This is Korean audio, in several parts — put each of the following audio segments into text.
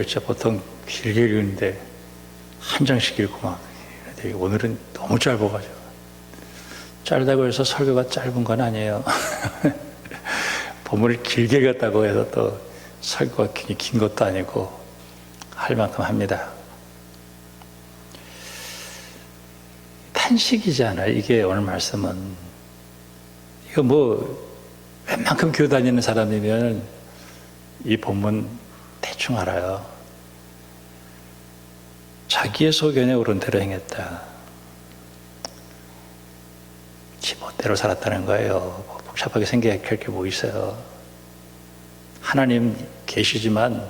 그렇죠. 보통 길게 읽는데 한 장씩 읽고 막. 오늘은 너무 짧아가지고. 짧다고 해서 설교가 짧은 건 아니에요. 본문을 길게 읽었다고 해서 또 설교가 굉장히 긴 것도 아니고 할 만큼 합니다. 탄식이잖아요. 이게 오늘 말씀은. 이거 뭐 웬만큼 교회 다니는 사람이면 이 본문 대충 알아요. 자기의 소견에 오른 대로 행했다. 지 멋대로 살았다는 거예요. 복잡하게 생각할 게 뭐 있어요. 하나님 계시지만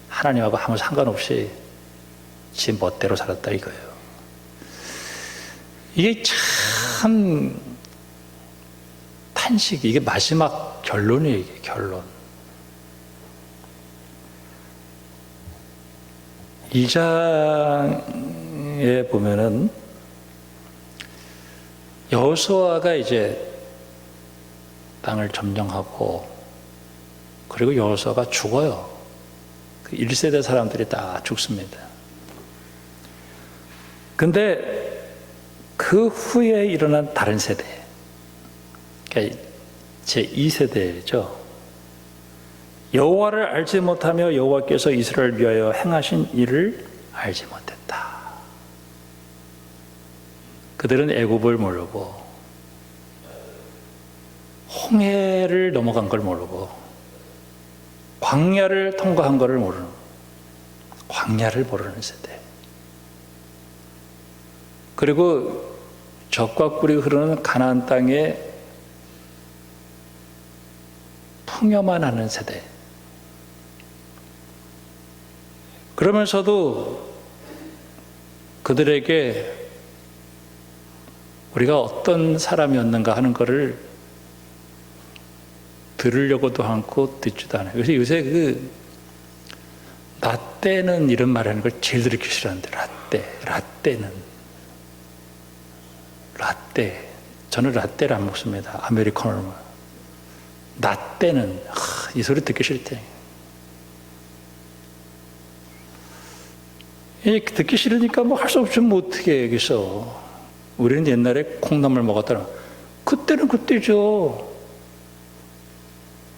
하나님하고 아무 상관없이 지 멋대로 살았다 이거예요. 이게 참 탄식이, 이게 마지막 결론이에요. 이게 결론. 2장에 보면은 여호수아가 이제 땅을 점령하고, 그리고 여호수아가 죽어요. 그 1세대 사람들이 다 죽습니다. 근데 그 후에 일어난 다른 세대, 그러니까 제2세대죠. 여호와를 알지 못하며 여호와께서 이스라엘을 위하여 행하신 일을 알지 못했다. 그들은 애굽을 모르고 홍해를 넘어간 걸 모르고 광야를 통과한 것을 모르는, 광야를 모르는 세대. 그리고 젖과 꿀이 흐르는 가나안 땅에 풍요만 하는 세대. 그러면서도 그들에게 우리가 어떤 사람이었는가 하는 것을 들으려고도 않고 듣지도 않아요. 그래서 요새 라떼는 이런 말 하는 걸 제일 듣기 싫어하는데, 라떼는. 라떼. 저는 라떼를 안 먹습니다. 아메리카노만. 라떼는, 이 소리 듣기 싫대. 듣기 싫으니까 뭐 할 수 없이 뭐 어떻게 여기서. 우리는 옛날에 콩나물 먹었다는, 그때는 그때죠.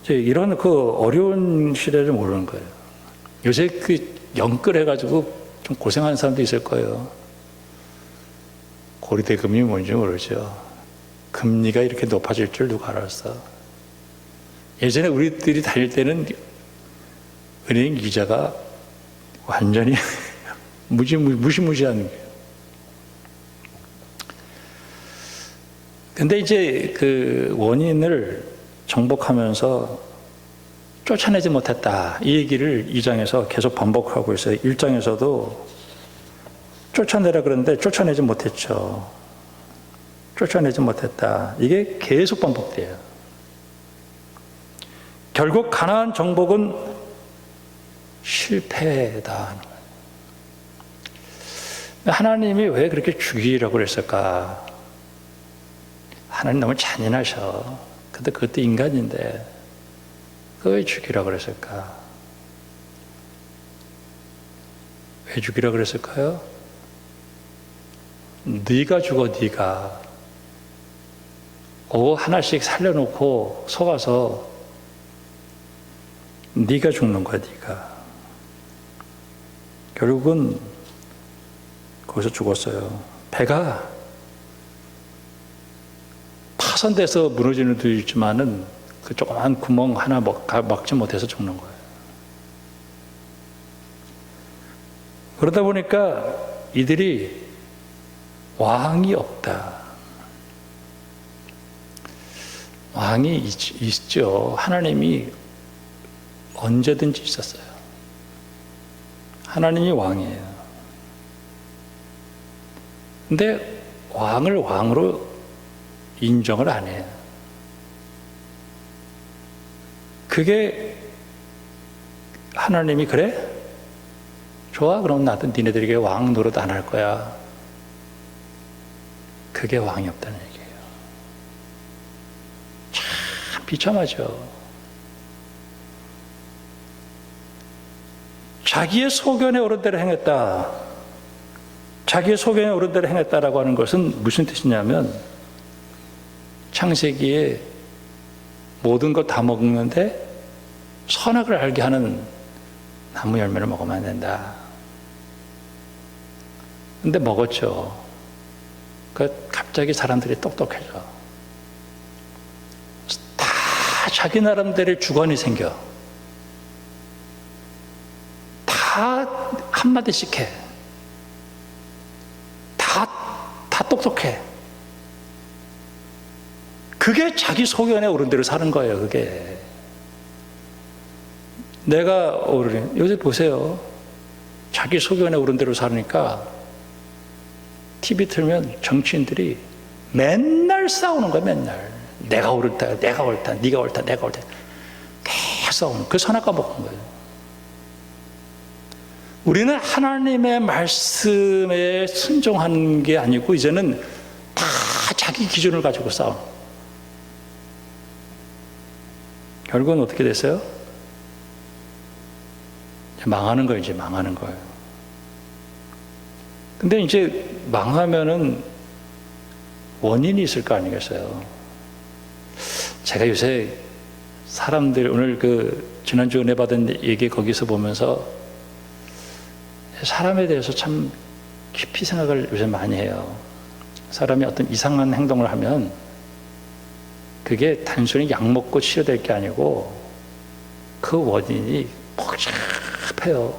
이런 어려운 시대를 모르는 거예요. 요새 영끌해가지고 좀 고생하는 사람도 있을 거예요. 고리대금이 뭔지 모르죠. 금리가 이렇게 높아질 줄 누가 알았어. 예전에 우리들이 다닐 때는 은행 이자가 완전히 무시무시한 거예요. 근데 이제 그 원인을 정복하면서 쫓아내지 못했다. 이 얘기를 2장에서 계속 반복하고 있어요. 1장에서도 쫓아내라 그러는데 쫓아내지 못했죠. 쫓아내지 못했다. 이게 계속 반복돼요. 결국 가나안 정복은 실패다. 하나님이 왜 그렇게 죽이라고 그랬을까? 하나님 너무 잔인하셔. 근데 그것도 인간인데 왜 죽이라고 그랬을까? 왜 죽이라고 그랬을까요? 네가 죽어, 네가. 하나씩 살려놓고 속아서 네가 죽는 거야, 네가. 결국은 거기서 죽었어요. 배가 파손돼서 무너지는 데도 있지만은 그 조그만 구멍 하나 막지 못해서 죽는 거예요. 그러다 보니까 이들이 왕이 없다. 왕이 있죠. 하나님이 언제든지 있었어요. 하나님이 왕이에요. 근데 왕을 왕으로 인정을 안 해요. 그게 하나님이 그래? 좋아? 그럼 나도 니네들에게 왕 노릇 안 할 거야. 그게 왕이 없다는 얘기예요. 참 비참하죠. 자기의 소견에 오른 대로 행했다. 자기의 소견에 오른 대로 행했다라고 하는 것은 무슨 뜻이냐면 창세기에 모든 걸 다 먹는데 선악을 알게 하는 나무 열매를 먹으면 안 된다. 근데 먹었죠. 갑자기 사람들이 똑똑해져. 다 자기 나름대로 주관이 생겨. 다 한마디씩 해. 다 똑똑해. 그게 자기 소견에 오른 대로 사는 거예요, 그게. 내가 요새 보세요. 자기 소견에 오른 대로 사니까 TV 틀면 정치인들이 맨날 싸우는 거야, 맨날. 내가 옳다, 내가 옳다, 네가 옳다, 내가 옳다. 계속 싸우는, 그 선악과 먹는 거예요. 우리는 하나님의 말씀에 순종하는 게 아니고 이제는 다 자기 기준을 가지고 싸우는 거예요. 결국은 어떻게 됐어요? 망하는 거예요, 이제 망하는 거예요. 근데 이제 망하면은 원인이 있을 거 아니겠어요? 제가 요새 사람들, 오늘 지난주 은혜 받은 얘기 거기서 보면서 사람에 대해서 참 깊이 생각을 요새 많이 해요. 사람이 어떤 이상한 행동을 하면 그게 단순히 약 먹고 치료될 게 아니고 그 원인이 복잡해요.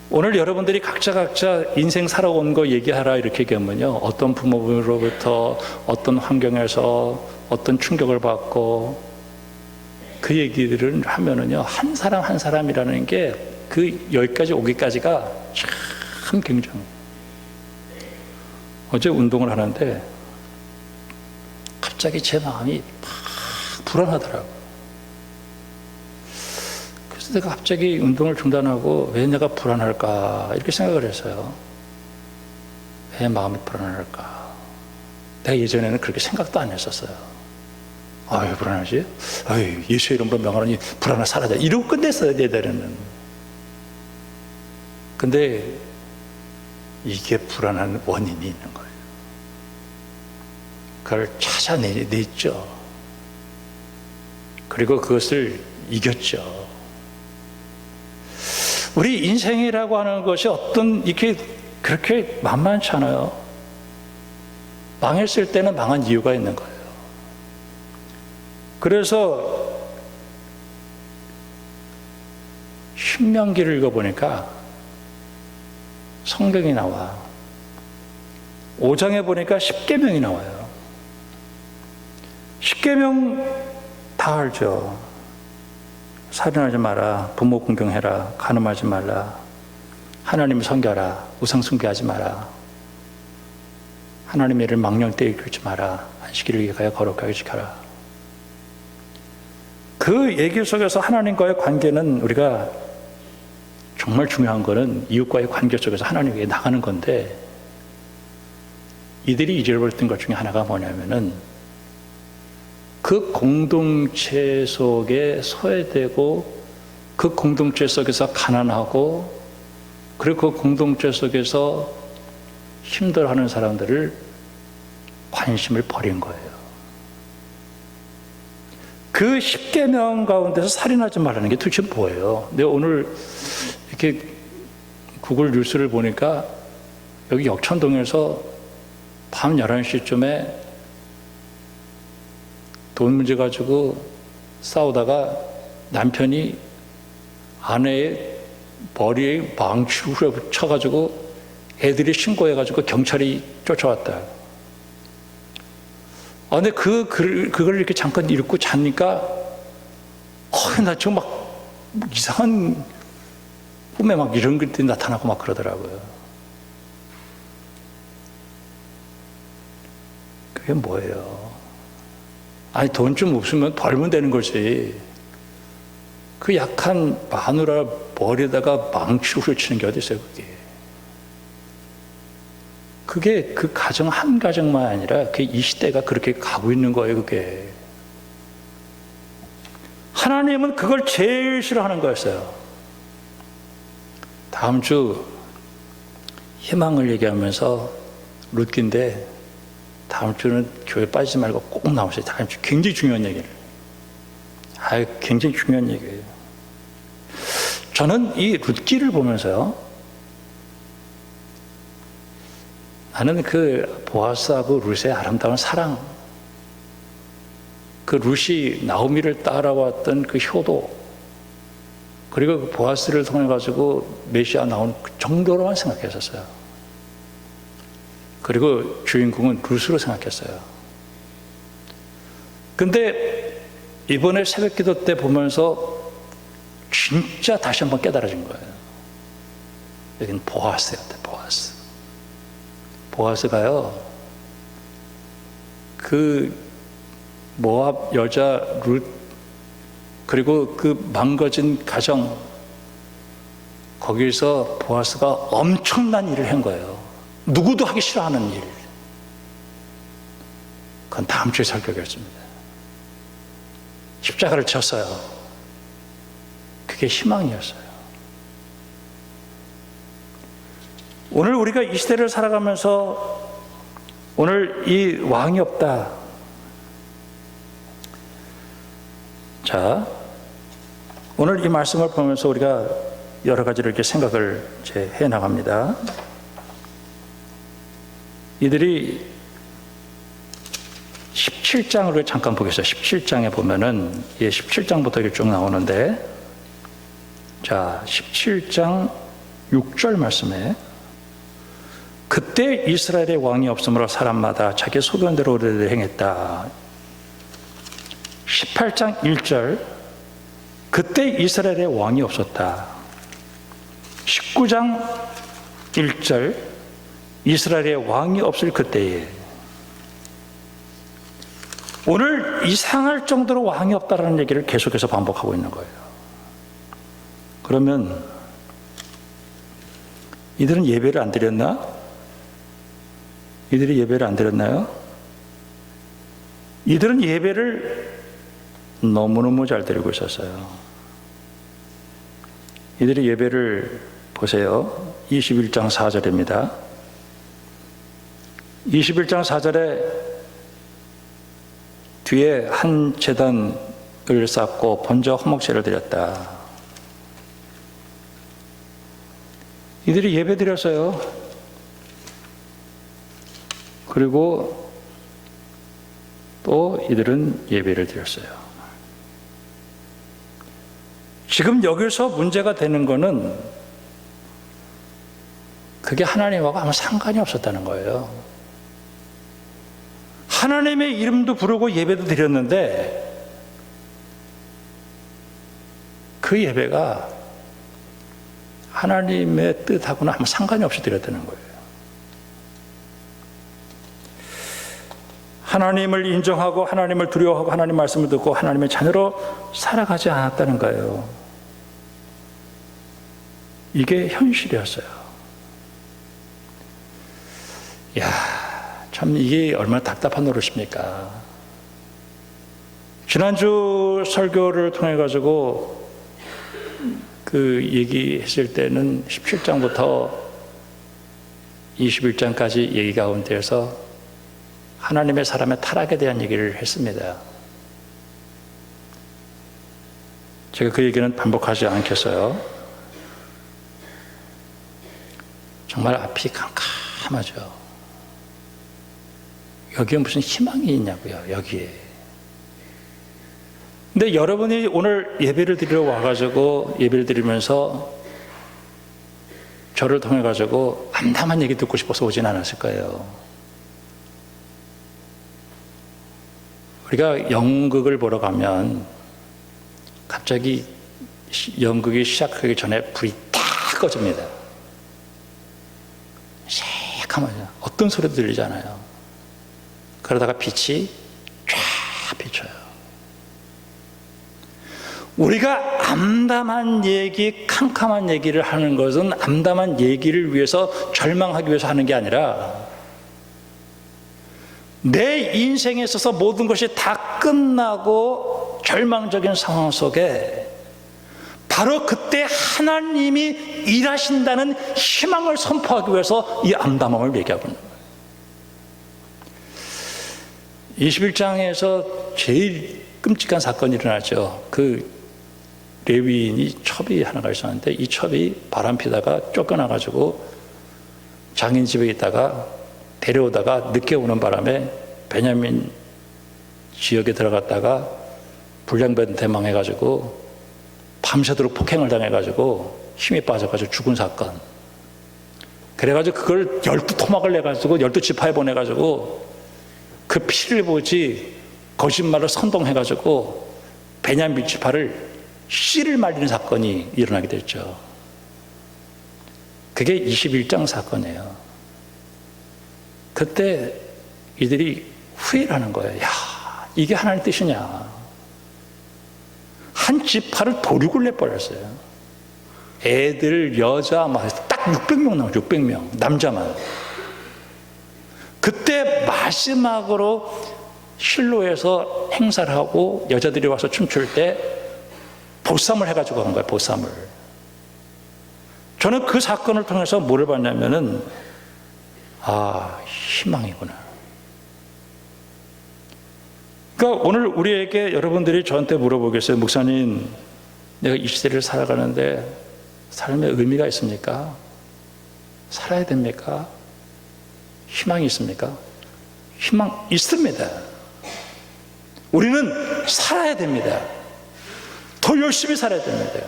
오늘 여러분들이 각자 인생 살아온 거 얘기하라 이렇게 얘기하면요, 어떤 부모로부터 어떤 환경에서 어떤 충격을 받고 그 얘기들을 하면은요, 한 사람 한 사람이라는 게 여기까지 오기까지가 참 굉장해요. 어제 운동을 하는데 갑자기 제 마음이 막 불안하더라고요. 그래서 내가 갑자기 운동을 중단하고 왜 내가 불안할까 이렇게 생각을 했어요. 왜 마음이 불안할까? 내가 예전에는 그렇게 생각도 안 했었어요. 왜 불안하지? 예수의 이름으로 명하노니 불안을 사라져. 이러고 끝냈어요, 예전에는. 근데 이게 불안한 원인이 있는 거예요. 그걸 찾아냈죠. 그리고 그것을 이겼죠. 우리 인생이라고 하는 것이 이렇게 그렇게 만만치 않아요. 망했을 때는 망한 이유가 있는 거예요. 그래서 신명기를 읽어보니까 성경이 나와. 5장에 보니까 10계명이 나와요. 10계명 다 알죠. 살인하지 마라, 부모 공경해라, 간음하지 말라, 하나님을 섬겨라, 우상 숭배하지 마라, 하나님의 일을 망령되이 이끌지 마라, 안식일을 위하여 거룩하게 지켜라. 그 얘기 속에서 하나님과의 관계는 우리가 정말 중요한 거는 이웃과의 관계 속에서 하나님에게 나가는 건데, 이들이 잊어버렸던 것 중에 하나가 뭐냐면은 그 공동체 속에 소외되고 그 공동체 속에서 가난하고 그리고 그 공동체 속에서 힘들어하는 사람들을 관심을 버린 거예요. 그 10계명 가운데서 살인하지 말라는 게 도대체 뭐예요? 내가 오늘 이렇게 구글 뉴스를 보니까 여기 역천동에서 밤 11시쯤에 돈 문제 가지고 싸우다가 남편이 아내의 머리에 망치로 쳐가지고 애들이 신고해가지고 경찰이 쫓아왔다. 근데 그걸 이렇게 잠깐 읽고 자니까 나 지금 막 이상한 꿈에 막 이런 것들이 나타나고 막 그러더라고요. 그게 뭐예요? 돈 좀 없으면 벌면 되는 거지. 그 약한 마누라 머리에다가 망치로 치는 게 어디 있어요, 그게. 그게 그 가정 한 가정만 아니라 이 시대가 그렇게 가고 있는 거예요, 그게. 하나님은 그걸 제일 싫어하는 거였어요. 다음 주 희망을 얘기하면서 룻기인데 다음 주는 교회 빠지지 말고 꼭 나오세요. 다음 주 굉장히 중요한 얘기를. 굉장히 중요한 얘기예요. 저는 이 룻기를 보면서요, 나는 그 보아스하고 룻의 아름다운 사랑, 그 룻이 나오미를 따라왔던 그 효도, 그리고 그 보아스를 통해 가지고 메시아 나온 그 정도로만 생각했었어요. 그리고 주인공은 룻으로 생각했어요. 근데 이번에 새벽기도 때 보면서 진짜 다시 한번 깨달아진 거예요. 여기는 보아스였대, 보아스. 보아스가요, 그 모압 여자 룻, 그리고 그 망가진 가정, 거기서 보아스가 엄청난 일을 한 거예요. 누구도 하기 싫어하는 일. 그건 다음 주에 설교겠습니다. 십자가를 졌어요. 그게 희망이었어요. 오늘 우리가 이 시대를 살아가면서 오늘 이 왕이 없다. 자, 오늘 이 말씀을 보면서 우리가 여러 가지로 이렇게 생각을 해 나갑니다. 이들이 17장을 잠깐 보겠어요. 17장에 보면은 17장부터 이렇게 쭉 나오는데, 자, 17장 6절 말씀에 그때 이스라엘의 왕이 없으므로 사람마다 자기 소견대로 의를 행했다. 18장 1절 그때 이스라엘의 왕이 없었다. 19장 1절 이스라엘의 왕이 없을 그때에. 오늘 이상할 정도로 왕이 없다라는 얘기를 계속해서 반복하고 있는 거예요. 그러면 이들은 예배를 안 드렸나? 이들이 예배를 안 드렸나요? 이들은 예배를 너무너무 잘 드리고 있었어요. 이들이 예배를 보세요. 21장 4절입니다. 21장 4절에 뒤에 한 제단을 쌓고 번제와 화목제를 드렸다. 이들이 예배 드렸어요. 그리고 또 이들은 예배를 드렸어요. 지금 여기서 문제가 되는 거는 그게 하나님하고 아무 상관이 없었다는 거예요. 하나님의 이름도 부르고 예배도 드렸는데 그 예배가 하나님의 뜻하고는 아무 상관이 없이 드렸다는 거예요. 하나님을 인정하고 하나님을 두려워하고 하나님 말씀을 듣고 하나님의 자녀로 살아가지 않았다는 거예요. 이게 현실이었어요. 이야, 참 이게 얼마나 답답한 노릇입니까? 지난주 설교를 통해 가지고 그 얘기했을 때는 17장부터 21장까지 얘기 가운데에서 하나님의 사람의 타락에 대한 얘기를 했습니다. 제가 그 얘기는 반복하지 않겠어요. 정말 앞이 캄캄하죠. 여기에 무슨 희망이 있냐고요, 여기에. 근데 여러분이 오늘 예배를 드리러 와가지고 예배를 드리면서 저를 통해가지고 암담한 얘기 듣고 싶어서 오진 않았을 거예요. 우리가 연극을 보러 가면 갑자기 연극이 시작하기 전에 불이 딱 꺼집니다. 새카마죠. 어떤 소리도 들리잖아요. 그러다가 빛이 쫙 비쳐요. 우리가 암담한 얘기, 캄캄한 얘기를 하는 것은 암담한 얘기를 위해서 절망하기 위해서 하는 게 아니라 내 인생에 있어서 모든 것이 다 끝나고 절망적인 상황 속에 바로 그때 하나님이 일하신다는 희망을 선포하기 위해서 이 암담함을 얘기하고 있는 거예요. 21장에서 제일 끔찍한 사건이 일어나죠. 그 레위인이 첩이 하나가 있었는데 이 첩이 바람 피다가 쫓겨나가지고 장인 집에 있다가 데려오다가 늦게 오는 바람에 베냐민 지역에 들어갔다가 불량배한테 대망해가지고 밤새도록 폭행을 당해가지고 힘이 빠져가지고 죽은 사건. 그래가지고 그걸 12토막을 내가지고 12지파에 보내가지고 그 피를 보지 거짓말을 선동해가지고 베냐민 지파를 씨를 말리는 사건이 일어나게 됐죠. 그게 21장 사건이에요. 그때 이들이 후회를 하는 거예요. 야, 이게 하나님 뜻이냐. 한 지파를 도륙을 내버렸어요. 애들, 여자, 딱 600명 나오죠. 600명. 남자만. 그때 마지막으로 실로에서 행사를 하고 여자들이 와서 춤출 때 보쌈을 해가지고 간 거예요. 보쌈을. 저는 그 사건을 통해서 뭐를 봤냐면은 희망이구나. 그러니까 오늘 우리에게 여러분들이 저한테 물어보겠어요. 목사님, 내가 이 시대를 살아가는데 삶의 의미가 있습니까? 살아야 됩니까? 희망이 있습니까? 희망 있습니다. 우리는 살아야 됩니다. 더 열심히 살아야 됩니다.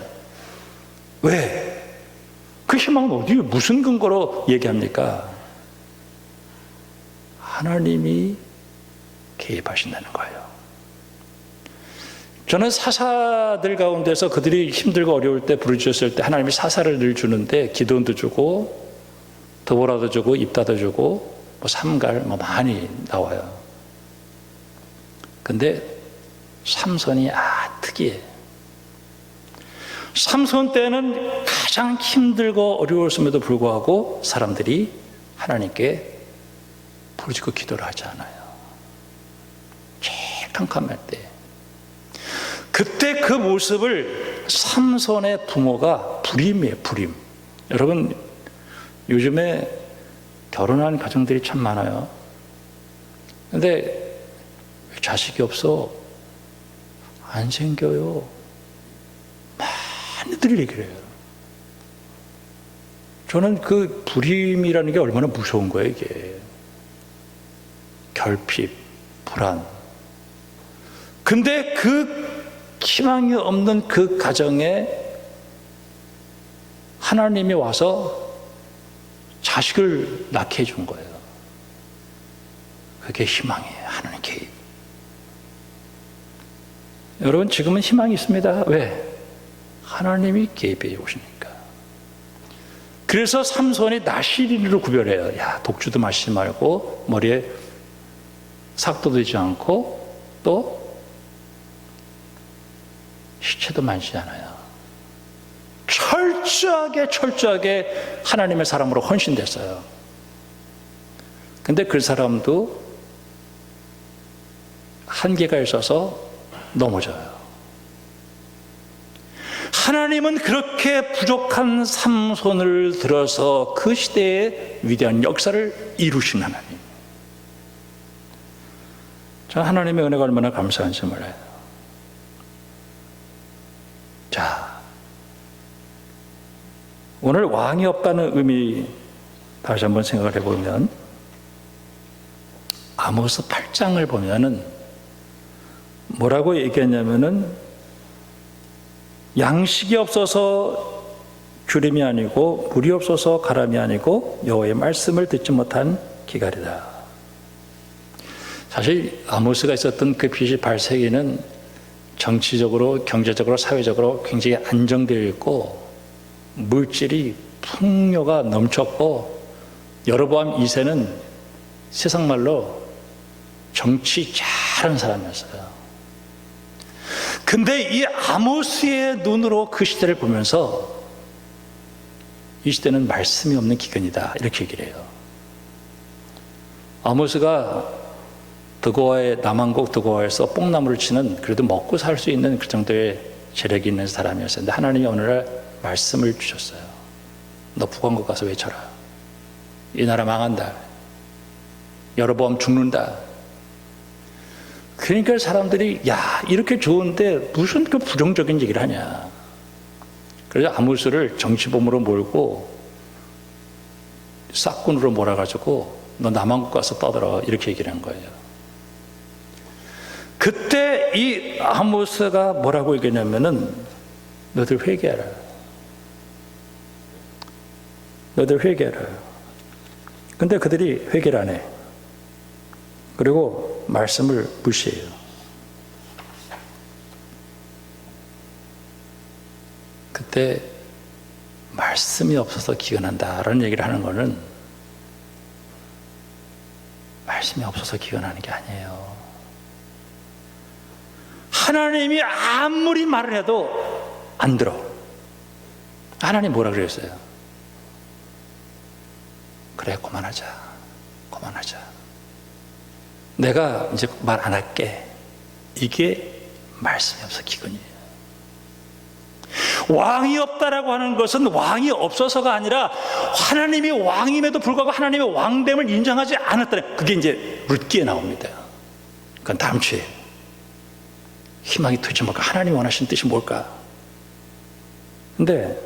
왜? 그 희망은 어디에 무슨 근거로 얘기합니까? 하나님이 개입하신다는 거예요. 저는 사사들 가운데서 그들이 힘들고 어려울 때 부르짖었을 때 하나님이 사사를 늘 주는데 기도원도 주고 드보라도 주고 입다도 주고 삼갈 많이 나와요. 근데 삼손이 특이해. 삼손 때는 가장 힘들고 어려웠음에도 불구하고 사람들이 하나님께 부르짖고 기도를 하지 않아요. 제일 캄캄할 때. 그때 그 모습을 삼손의 부모가 불임이에요. 불임. 여러분, 요즘에 결혼한 가정들이 참 많아요. 근데 왜 자식이 없어? 안 생겨요. 많이들 얘기를 해요. 저는 그 불임이라는 게 얼마나 무서운 거예요, 이게. 결핍, 불안. 근데 그 희망이 없는 그 가정에 하나님이 와서 자식을 낳게 해준 거예요. 그게 희망이에요. 하나님 개입. 여러분, 지금은 희망이 있습니다. 왜? 하나님이 개입해 오시니까. 그래서 삼손이 나시린으로 구별해요. 야, 독주도 마시지 말고 머리에 삭도 되지 않고 또 시체도 만지지 않아요. 철저하게 하나님의 사람으로 헌신됐어요. 근데 그 사람도 한계가 있어서 넘어져요. 하나님은 그렇게 부족한 삼손을 들어서 그 시대의 위대한 역사를 이루신 하나님. 저는 하나님의 은혜가 얼마나 감사한지 몰라요. 자, 오늘 왕이 없다는 의미 다시 한번 생각을 해보면 아모스 8장을 보면은 뭐라고 얘기했냐면은 양식이 없어서 주림이 아니고 물이 없어서 가람이 아니고 여호와의 말씀을 듣지 못한 기갈이다. 사실 아모스가 있었던 그 BC 8세기는 정치적으로, 경제적으로, 사회적으로 굉장히 안정되어 있고 물질이 풍요가 넘쳤고 여로보암 2세는 세상 말로 정치 잘하는 사람이었어요. 근데 이 아모스의 눈으로 그 시대를 보면서 이 시대는 말씀이 없는 기근이다 이렇게 얘기를 해요. 아모스가 드고아의 남한국 드고아에서 뽕나무를 치는 그래도 먹고 살 수 있는 그 정도의 재력이 있는 사람이었는데 하나님이 어느 날 말씀을 주셨어요. 너 북한국 가서 외쳐라. 이 나라 망한다. 여러분 죽는다. 그러니까 사람들이 야 이렇게 좋은데 무슨 그 부정적인 얘기를 하냐. 그래서 아모스를 정치범으로 몰고 싹군으로 몰아가지고 너 남한국 가서 떠들어 이렇게 얘기를 한 거예요. 그때 이 아모스가 뭐라고 얘기했냐면은 너희들 회개하라. 너희들 회개하라. 근데 그들이 회개를 안 해. 그리고 말씀을 무시해요. 그때 말씀이 없어서 기가 난다라는 얘기를 하는 거는 말씀이 없어서 기가 나는 게 아니에요. 하나님이 아무리 말을 해도 안 들어. 하나님 뭐라 그랬어요? 그래 그만하자. 그만하자. 내가 이제 말 안 할게. 이게 말씀이 없어 기근이에요. 왕이 없다라고 하는 것은 왕이 없어서가 아니라 하나님이 왕임에도 불구하고 하나님의 왕됨을 인정하지 않았다는, 그게 이제 룻기에 나옵니다. 그건 다음 주에. 희망이 도대체 뭘까? 하나님이 원하시는 뜻이 뭘까? 근데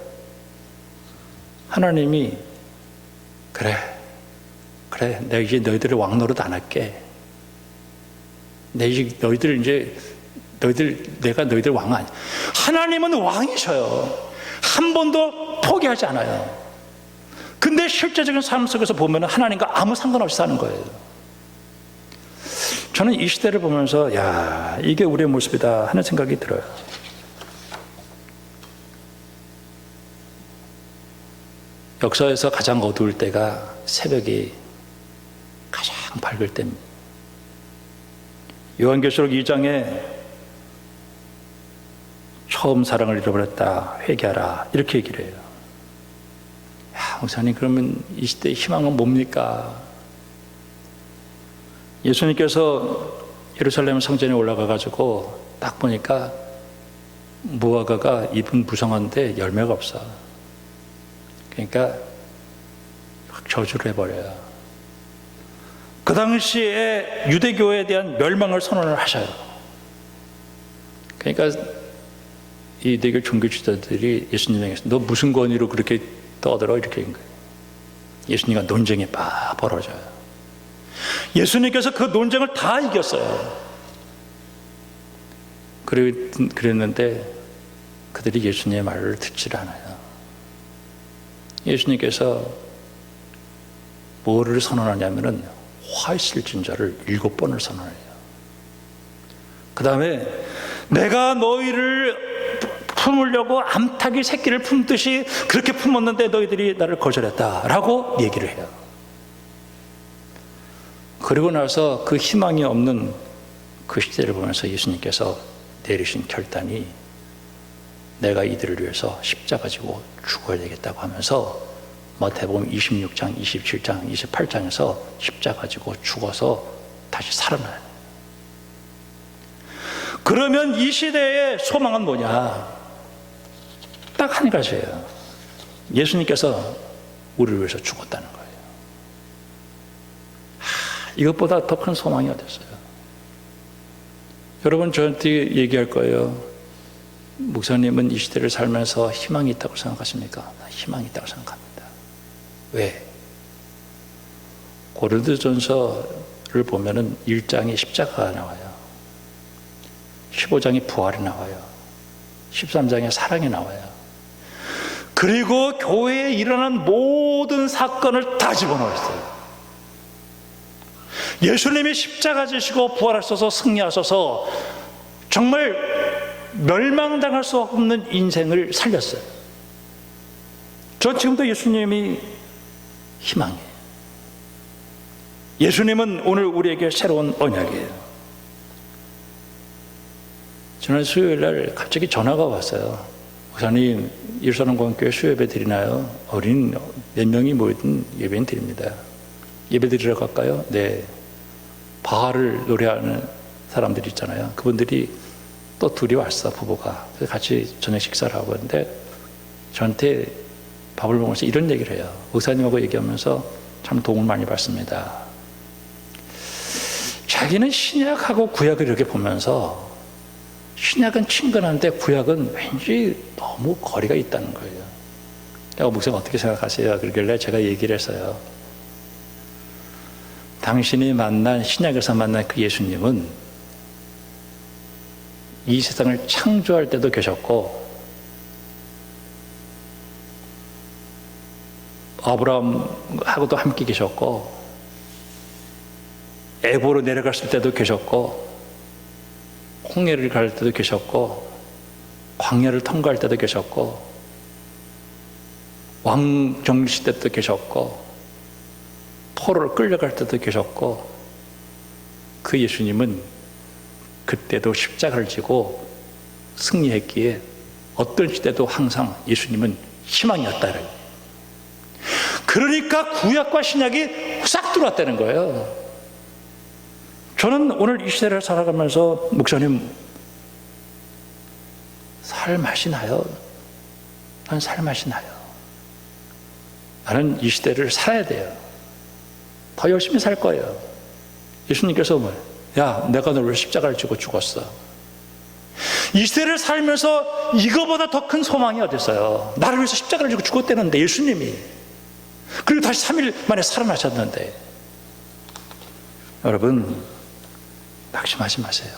하나님이 그래 내가 이제 너희들을 왕 노릇 안 할게. 내가 너희들 왕 아니야. 하나님은 왕이셔요. 한 번도 포기하지 않아요. 근데 실제적인 삶 속에서 보면 하나님과 아무 상관없이 사는 거예요. 저는 이 시대를 보면서 야 이게 우리의 모습이다 하는 생각이 들어요. 역사에서 가장 어두울 때가 새벽이 가장 밝을 때입니다. 요한계시록 2장에 처음 사랑을 잃어버렸다 회개하라 이렇게 얘기를 해요. 야, 목사님 그러면 이 시대의 희망은 뭡니까? 예수님께서 예루살렘 성전에 올라가 가지고 딱 보니까 무화과가 잎은 무성한데 열매가 없어. 그러니까 저주를 해버려요. 그 당시에 유대교에 대한 멸망을 선언을 하셔요. 그러니까 이 유대교 종교 지도자들이 예수님에게 너 무슨 권위로 그렇게 떠들어 이렇게 한 거예요. 예수님과 논쟁이 막 벌어져요. 예수님께서 그 논쟁을 다 이겼어요. 그랬는데 그들이 예수님의 말을 듣질 않아요. 예수님께서 뭐를 선언하냐면은 화 있을진저를 7번을 선언해요. 그 다음에 내가 너희를 품으려고 암탉이 새끼를 품듯이 그렇게 품었는데 너희들이 나를 거절했다라고 얘기를 해요. 그리고 나서 그 희망이 없는 그 시대를 보면서 예수님께서 내리신 결단이 내가 이들을 위해서 십자가 지고 죽어야 되겠다고 하면서 마태복음 26장, 27장, 28장에서 십자가 지고 죽어서 다시 살아나요. 그러면 이 시대의 소망은 뭐냐? 딱 한 가지예요. 예수님께서 우리를 위해서 죽었다는 거예요. 이것보다 더 큰 소망이 어디 있어요? 여러분 저한테 얘기할 거예요. 목사님은 이 시대를 살면서 희망이 있다고 생각하십니까? 희망이 있다고 생각합니다. 왜? 고린도전서를 보면은 1장에 십자가가 나와요. 15장에 부활이 나와요. 13장에 사랑이 나와요. 그리고 교회에 일어난 모든 사건을 다 집어넣었어요. 예수님이 십자가 지시고 부활하셔서 승리하셔서 정말 멸망당할 수 없는 인생을 살렸어요. 전 지금도 예수님이 희망이에요. 예수님은 오늘 우리에게 새로운 언약이에요. 지난 수요일 날 갑자기 전화가 왔어요. 목사님, 예루살렘 공교회 수요예배 드리나요? 어린 몇 명이 모이든 예배는 드립니다. 예배 드리러 갈까요? 네. 바알을 노래하는 사람들이 있잖아요. 그분들이 또 둘이 왔어, 부부가. 그래서 같이 저녁 식사를 하고 있는데 저한테 밥을 먹으면서 이런 얘기를 해요. 목사님하고 얘기하면서 참 도움을 많이 받습니다. 자기는 신약하고 구약을 이렇게 보면서 신약은 친근한데 구약은 왠지 너무 거리가 있다는 거예요. 목사님 어떻게 생각하세요? 그러길래 제가 얘기를 했어요. 당신이 만난 신약에서 만난 그 예수님은 이 세상을 창조할 때도 계셨고 아브라함하고도 함께 계셨고 애보로 내려갔을 때도 계셨고 홍해를 갈 때도 계셨고 광야를 통과할 때도 계셨고 왕정시대 때도 계셨고 포로를 끌려갈 때도 계셨고 그 예수님은 그때도 십자가를 지고 승리했기에 어떤 시대도 항상 예수님은 희망이었다. 그러니까 구약과 신약이 싹 들어왔다는 거예요. 저는 오늘 이 시대를 살아가면서 목사님 살맛이 나요. 난 살맛이 나요. 나는 이 시대를 살아야 돼요. 더 열심히 살 거예요. 예수님께서 뭐예요? 야, 내가 너를 십자가를 지고 죽었어. 이 시대를 살면서 이거보다 더 큰 소망이 어디 있어요? 나를 위해서 십자가를 지고 죽었다는데 예수님이. 그리고 다시 3일 만에 살아나셨는데. 여러분 낙심하지 마세요.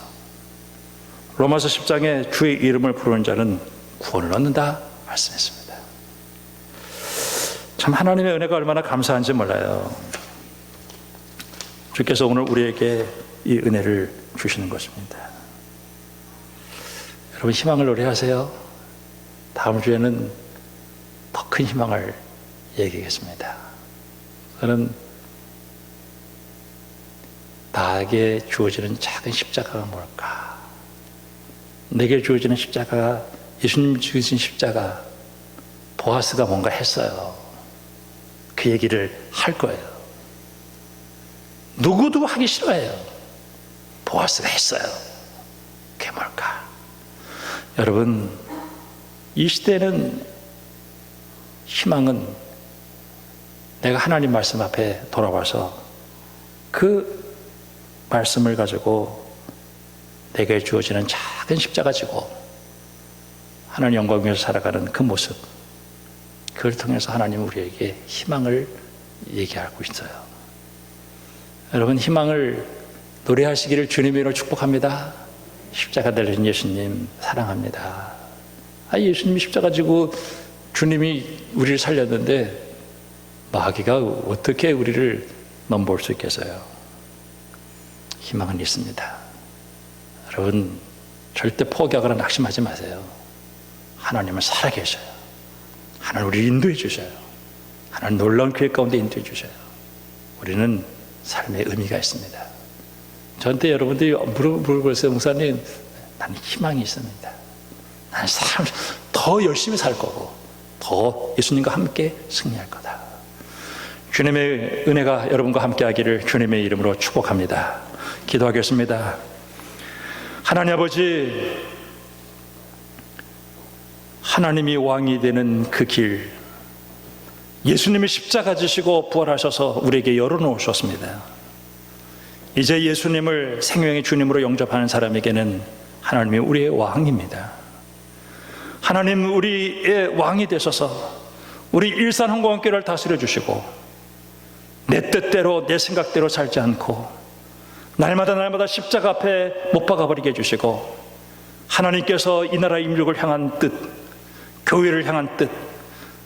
로마서 10장에 주의 이름을 부르는 자는 구원을 얻는다 말씀했습니다. 참 하나님의 은혜가 얼마나 감사한지 몰라요. 주께서 오늘 우리에게 이 은혜를 주시는 것입니다. 여러분 희망을 노래하세요. 다음 주에는 더 큰 희망을 얘기하겠습니다. 저는 나에게 주어지는 작은 십자가가 뭘까? 내게 주어지는 십자가가 예수님 주신 십자가 보아스가 뭔가 했어요. 그 얘기를 할 거예요. 누구도 하기 싫어해요. 보아스가 했어요. 그게 뭘까? 여러분 이 시대는 희망은 내가 하나님 말씀 앞에 돌아와서 그 말씀을 가지고 내게 주어지는 작은 십자가 지고 하나님 영광 위에서 살아가는 그 모습, 그걸 통해서 하나님 우리에게 희망을 얘기하고 있어요. 여러분 희망을 노래하시기를 주님의 이름으로 축복합니다. 십자가 달리신 예수님 사랑합니다. 예수님이 십자가 지고 주님이 우리를 살렸는데 마귀가 어떻게 우리를 넘볼 수 있겠어요? 희망은 있습니다. 여러분 절대 포기하거나 낙심하지 마세요. 하나님은 살아계셔요. 하나님 우리를 인도해 주셔요. 하나님 놀라운 계획 가운데 인도해 주셔요. 우리는 삶의 의미가 있습니다. 저한테 여러분들이 물어보세요. 목사님, 나는 희망이 있습니다. 나는 삶 더 열심히 살 거고 더 예수님과 함께 승리할 거다. 주님의 은혜가 여러분과 함께 하기를 주님의 이름으로 축복합니다. 기도하겠습니다. 하나님 아버지, 하나님이 왕이 되는 그 길, 예수님이 십자가 지시고 부활하셔서 우리에게 열어놓으셨습니다. 이제 예수님을 생명의 주님으로 영접하는 사람에게는 하나님이 우리의 왕입니다. 하나님 우리의 왕이 되셔서 우리 일산 홍보원교회를 다스려 주시고 내 뜻대로 내 생각대로 살지 않고 날마다 십자가 앞에 못 박아버리게 해주시고 하나님께서 이 나라 임력을 향한 뜻, 교회를 향한 뜻,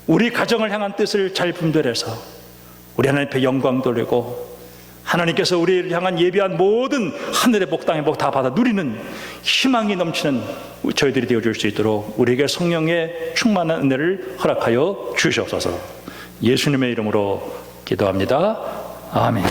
우리 가정을 향한 뜻을 잘 분별해서 우리 하나님 앞에 영광 돌리고 하나님께서 우리를 향한 예비한 모든 하늘의 복, 땅의 복 다 받아 누리는 희망이 넘치는 저희들이 되어줄 수 있도록 우리에게 성령의 충만한 은혜를 허락하여 주시옵소서. 예수님의 이름으로 기도합니다. 아멘.